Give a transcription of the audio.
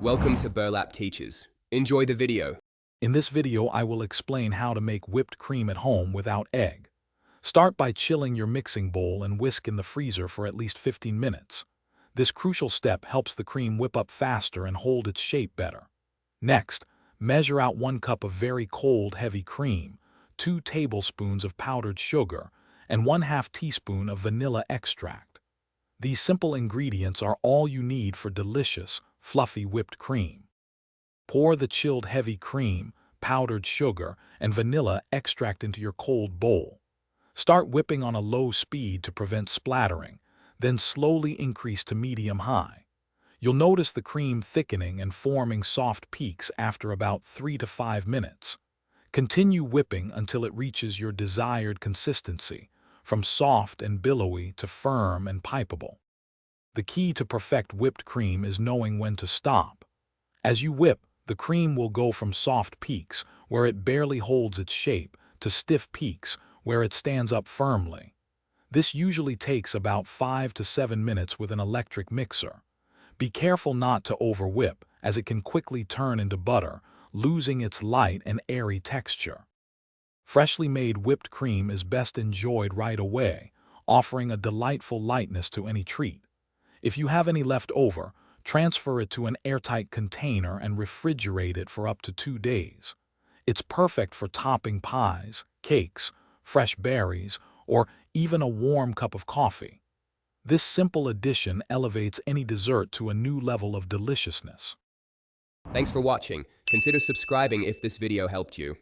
Welcome to Burlap Teachers. Enjoy the video. In this video, I will explain how to make whipped cream at home without egg. Start by chilling your mixing bowl and whisk in the freezer for at least 15 minutes. This crucial step helps the cream whip up faster and hold its shape better. Next, measure out 1 cup of very cold, heavy cream, 2 tablespoons of powdered sugar, and 1/2 teaspoon of vanilla extract. These simple ingredients are all you need for delicious, fluffy whipped cream. Pour the chilled heavy cream, powdered sugar, and vanilla extract into your cold bowl. Start whipping on a low speed to prevent splattering, then slowly increase to medium-high. You'll notice the cream thickening and forming soft peaks after about 3 to 5 minutes. Continue whipping until it reaches your desired consistency, from soft and billowy to firm and pipeable. The key to perfect whipped cream is knowing when to stop. As you whip, the cream will go from soft peaks, where it barely holds its shape, to stiff peaks, where it stands up firmly. This usually takes about 5 to 7 minutes with an electric mixer. Be careful not to over-whip, as it can quickly turn into butter, losing its light and airy texture. Freshly made whipped cream is best enjoyed right away, offering a delightful lightness to any treat. If you have any left over, transfer it to an airtight container and refrigerate it for up to 2 days. It's perfect for topping pies, cakes, fresh berries, or even a warm cup of coffee. This simple addition elevates any dessert to a new level of deliciousness. Thanks for watching. Consider subscribing if this video helped you.